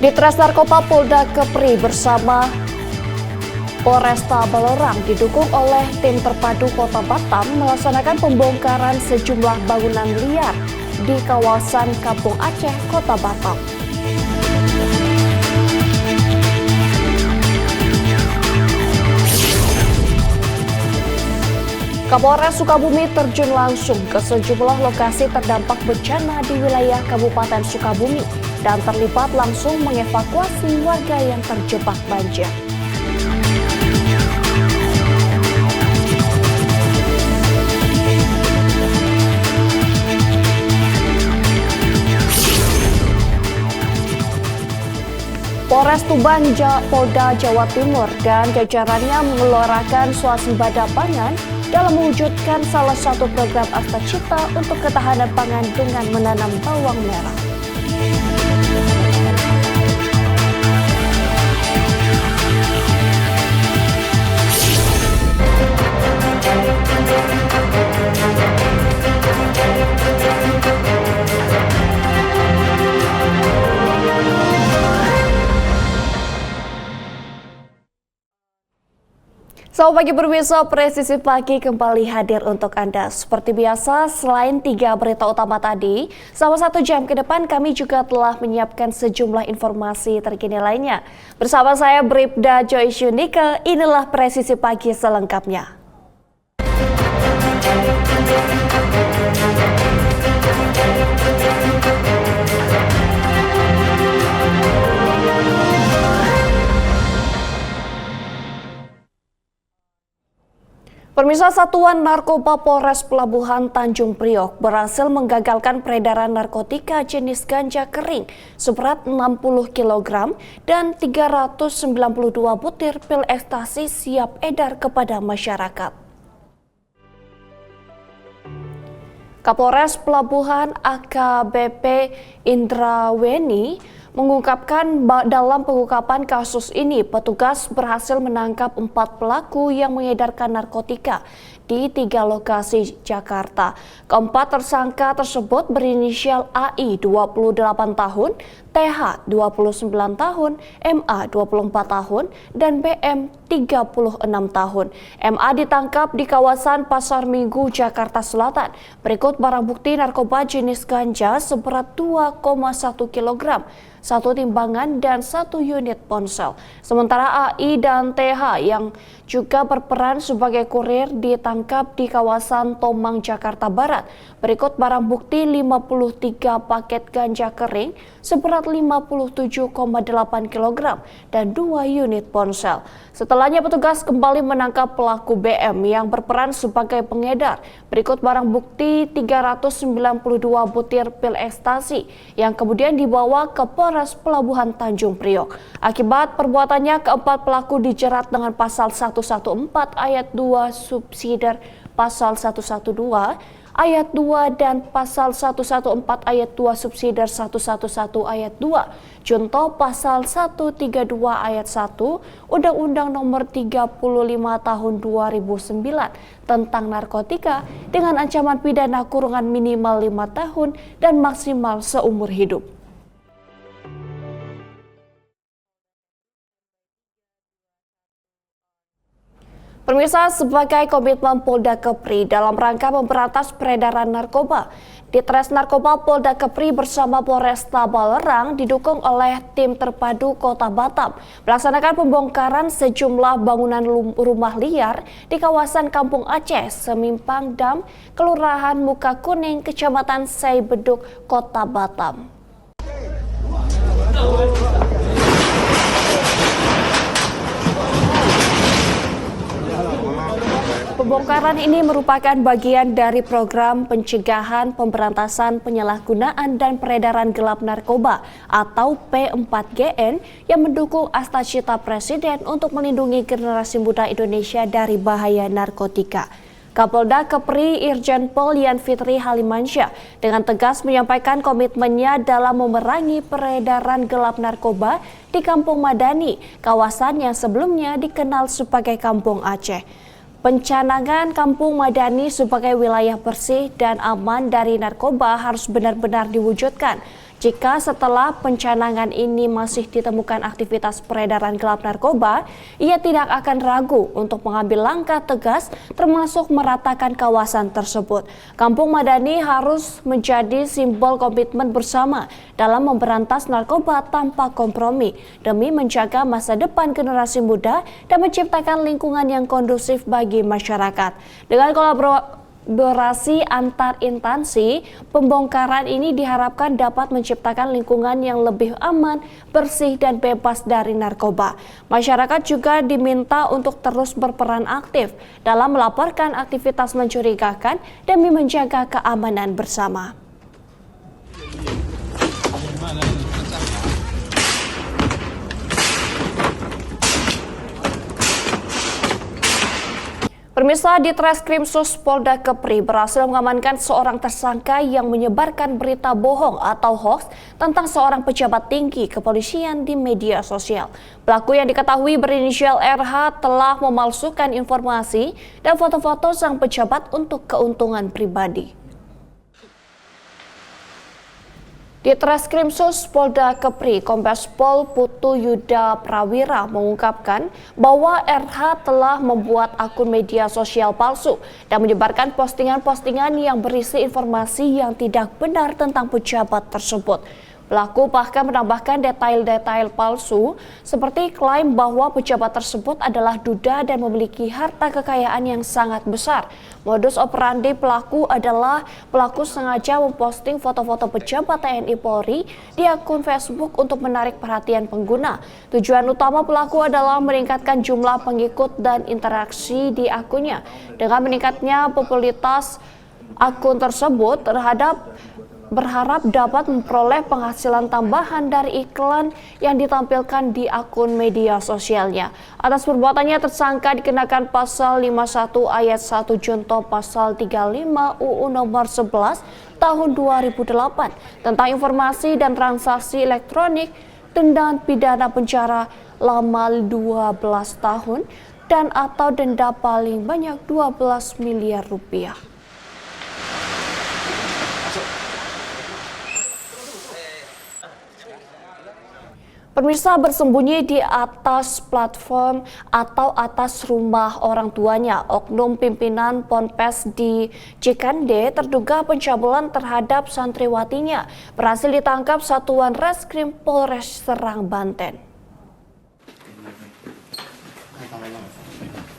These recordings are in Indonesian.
Ditres Narkoba Polda Kepri bersama Polresta Balerang didukung oleh tim terpadu Kota Batam melaksanakan pembongkaran sejumlah bangunan liar di kawasan Kampung Aceh, Kota Batam. Kapolres Sukabumi terjun langsung ke sejumlah lokasi terdampak bencana di wilayah Kabupaten Sukabumi dan terlibat langsung mengevakuasi warga yang terjebak banjir. Polres Tuban, Polda Jawa Timur dan jajarannya mengeluarkan swasembada pangan dalam mewujudkan salah satu program Asta Cita untuk ketahanan pangan dengan menanam bawang merah. Selamat pagi pemirsa, Presisi Pagi kembali hadir untuk Anda. Seperti biasa, selain 3 berita utama tadi, selama 1 jam ke depan kami juga telah menyiapkan sejumlah informasi terkini lainnya. Bersama saya Bribda Joyce Yunika, inilah Presisi Pagi selengkapnya. Pemirsa, Satuan Narkoba Polres Pelabuhan Tanjung Priok berhasil menggagalkan peredaran narkotika jenis ganja kering seberat 60 kg dan 392 butir pil ekstasi siap edar kepada masyarakat. Kapolres Pelabuhan AKBP Indraweni mengungkapkan dalam pengungkapan kasus ini, petugas berhasil menangkap 4 pelaku yang mengedarkan narkotika di 3 lokasi Jakarta. Keempat tersangka tersebut berinisial AI 28 tahun, TH 29 tahun, MA 24 tahun, dan BM 36 tahun. MA ditangkap di kawasan Pasar Minggu, Jakarta Selatan. Berikut barang bukti narkoba jenis ganja seberat 2,1 kg, 1 timbangan dan 1 unit ponsel. Sementara AI dan TH yang juga berperan sebagai kurir ditangkap di kawasan Tomang, Jakarta Barat. Berikut barang bukti 53 paket ganja kering seberat 57,8 kg dan 2 unit ponsel. Setelahnya petugas kembali menangkap pelaku BM yang berperan sebagai pengedar. Berikut barang bukti 392 butir pil ekstasi yang kemudian dibawa ke Polres Pelabuhan Tanjung Priok. Akibat perbuatannya, keempat pelaku dijerat dengan pasal 114 ayat 2 subsidiar pasal 112 ayat 2 dan pasal 114 ayat 2 subsidiar 111 ayat 2 junto pasal 132 ayat 1 Undang-Undang Nomor 35 Tahun 2009 tentang narkotika dengan ancaman pidana kurungan minimal 5 tahun dan maksimal seumur hidup. Pemirsa, sebagai komitmen Polda Kepri dalam rangka memberantas peredaran narkoba, Ditres Narkoba Polda Kepri bersama Polresta Balerang didukung oleh tim terpadu Kota Batam melaksanakan pembongkaran sejumlah bangunan rumah liar di kawasan Kampung Aceh, Semimpang Dam, Kelurahan Muka Kuning, Kecamatan Saibeduk, Kota Batam. Pembongkaran ini merupakan bagian dari program pencegahan pemberantasan penyalahgunaan dan peredaran gelap narkoba atau P4GN yang mendukung Asta Cita Presiden untuk melindungi generasi muda Indonesia dari bahaya narkotika. Kapolda Kepri Irjen Pol Yan Fitri Halimansyah dengan tegas menyampaikan komitmennya dalam memerangi peredaran gelap narkoba di Kampung Madani, kawasan yang sebelumnya dikenal sebagai Kampung Aceh. Pencanangan Kampung Madani sebagai wilayah bersih dan aman dari narkoba harus benar-benar diwujudkan. Jika setelah pencanangan ini masih ditemukan aktivitas peredaran gelap narkoba, ia tidak akan ragu untuk mengambil langkah tegas termasuk meratakan kawasan tersebut. Kampung Madani harus menjadi simbol komitmen bersama dalam memberantas narkoba tanpa kompromi demi menjaga masa depan generasi muda dan menciptakan lingkungan yang kondusif bagi masyarakat. Dengan kolaborasi antar instansi, pembongkaran ini diharapkan dapat menciptakan lingkungan yang lebih aman, bersih, dan bebas dari narkoba. Masyarakat juga diminta untuk terus berperan aktif dalam melaporkan aktivitas mencurigakan demi menjaga keamanan bersama. Pemirsa, di Treskrimsus Polda Kepri berhasil mengamankan seorang tersangka yang menyebarkan berita bohong atau hoaks tentang seorang pejabat tinggi kepolisian di media sosial. Pelaku yang diketahui berinisial RH telah memalsukan informasi dan foto-foto sang pejabat untuk keuntungan pribadi. Di Treskrimsus Polda Kepri, Kombes Pol Putu Yuda Prawira mengungkapkan bahwa RH telah membuat akun media sosial palsu dan menyebarkan postingan-postingan yang berisi informasi yang tidak benar tentang pejabat tersebut. Pelaku bahkan menambahkan detail-detail palsu seperti klaim bahwa pejabat tersebut adalah duda dan memiliki harta kekayaan yang sangat besar. Modus operandi pelaku adalah pelaku sengaja memposting foto-foto pejabat TNI Polri di akun Facebook untuk menarik perhatian pengguna. Tujuan utama pelaku adalah meningkatkan jumlah pengikut dan interaksi di akunnya. Dengan meningkatnya popularitas akun tersebut berharap dapat memperoleh penghasilan tambahan dari iklan yang ditampilkan di akun media sosialnya. Atas perbuatannya tersangka dikenakan pasal 51 ayat 1 junto pasal 35 UU nomor 11 tahun 2008 tentang informasi dan transaksi elektronik dengan pidana penjara lama 12 tahun dan atau denda paling banyak 12 miliar rupiah. Pemirsa, bersembunyi di atas platform atau atas rumah orang tuanya, oknum pimpinan Ponpes di Cikande terduga pencabulan terhadap santriwatinya berhasil ditangkap Satuan Reskrim Polres Serang, Banten.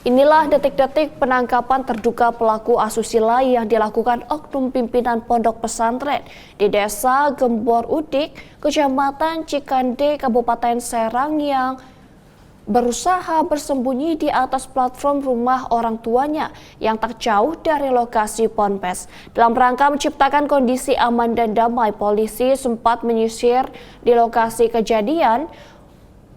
Inilah detik-detik penangkapan terduga pelaku asusila yang dilakukan oknum pimpinan pondok pesantren di Desa Gembor Udik, Kecamatan Cikande, Kabupaten Serang yang berusaha bersembunyi di atas platform rumah orang tuanya yang tak jauh dari lokasi Ponpes. Dalam rangka menciptakan kondisi aman dan damai, polisi sempat menyisir di lokasi kejadian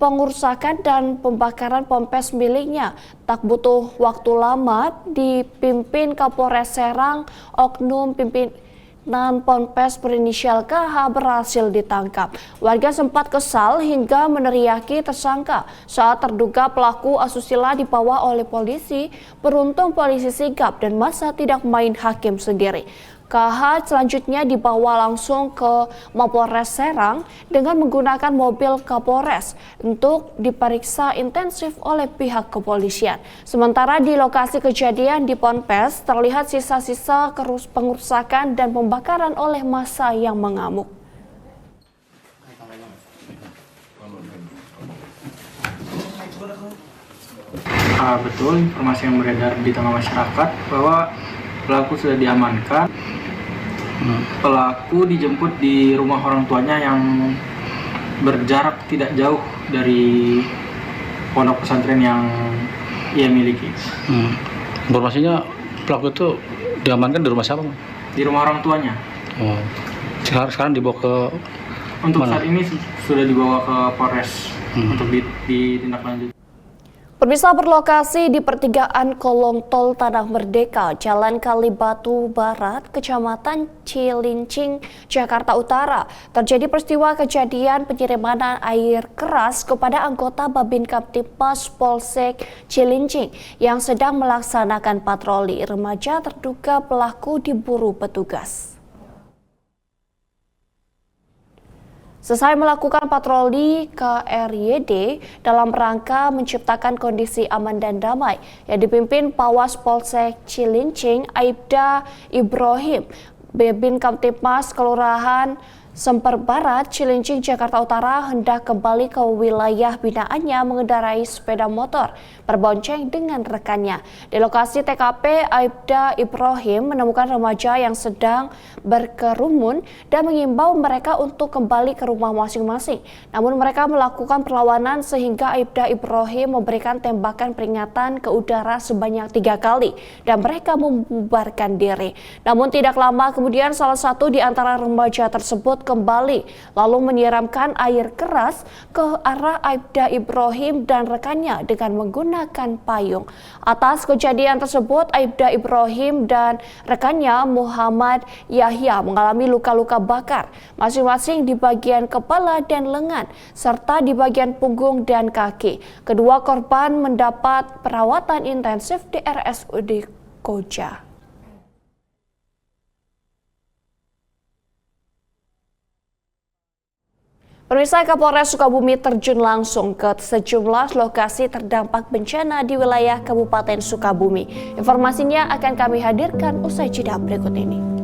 pengerusakan dan pembakaran Ponpes miliknya. Tak butuh waktu lama, dipimpin Kapolres Serang, oknum pimpinan Ponpes berinisial KH berhasil ditangkap. Warga sempat kesal hingga meneriaki tersangka saat terduga pelaku asusila dibawa oleh polisi. Beruntung polisi sigap dan masa tidak main hakim sendiri. KH selanjutnya dibawa langsung ke Mapolres Serang dengan menggunakan mobil Kapolres untuk diperiksa intensif oleh pihak kepolisian. Sementara di lokasi kejadian di Ponpes terlihat sisa-sisa pengerusakan dan pembakaran oleh massa yang mengamuk. Betul informasi yang beredar di tengah masyarakat bahwa pelaku sudah diamankan. Pelaku dijemput di rumah orang tuanya yang berjarak tidak jauh dari pondok pesantren yang ia miliki. Informasinya pelaku itu diamankan di rumah siapa? Di rumah orang tuanya. Oh. Sekarang dibawa ke Untuk mana? saat ini sudah dibawa ke Polres untuk ditindaklanjuti. Pemirsa, berlokasi di pertigaan kolong tol Tanah Merdeka, Jalan Kalibatu Barat, Kecamatan Cilincing, Jakarta Utara, terjadi peristiwa kejadian penyiraman air keras kepada anggota Babin Kamtibmas Polsek Cilincing yang sedang melaksanakan patroli. Remaja terduga pelaku diburu petugas. Selesai melakukan patroli KRYD dalam rangka menciptakan kondisi aman dan damai yang dipimpin Pawas Polsek Cilincing Aibda Ibrahim, Babin Kamtipmas Kelurahan Semper Barat, Cilincing, Jakarta Utara hendak kembali ke wilayah binaannya mengendarai sepeda motor berbonceng dengan rekannya. Di lokasi TKP, Aibda Ibrahim menemukan remaja yang sedang berkerumun dan mengimbau mereka untuk kembali ke rumah masing-masing. Namun mereka melakukan perlawanan sehingga Aibda Ibrahim memberikan tembakan peringatan ke udara sebanyak 3 kali dan mereka membubarkan diri. Namun tidak lama kemudian salah satu di antara remaja tersebut kembali lalu menyiramkan air keras ke arah Aibda Ibrahim dan rekannya dengan menggunakan payung. Atas kejadian tersebut, Aibda Ibrahim dan rekannya Muhammad Yahya mengalami luka-luka bakar masing-masing di bagian kepala dan lengan serta di bagian punggung dan kaki. Kedua korban mendapat perawatan intensif di RSUD Koja. Pemirsa, Kapolres Sukabumi terjun langsung ke sejumlah lokasi terdampak bencana di wilayah Kabupaten Sukabumi. Informasinya akan kami hadirkan usai jeda berikut ini.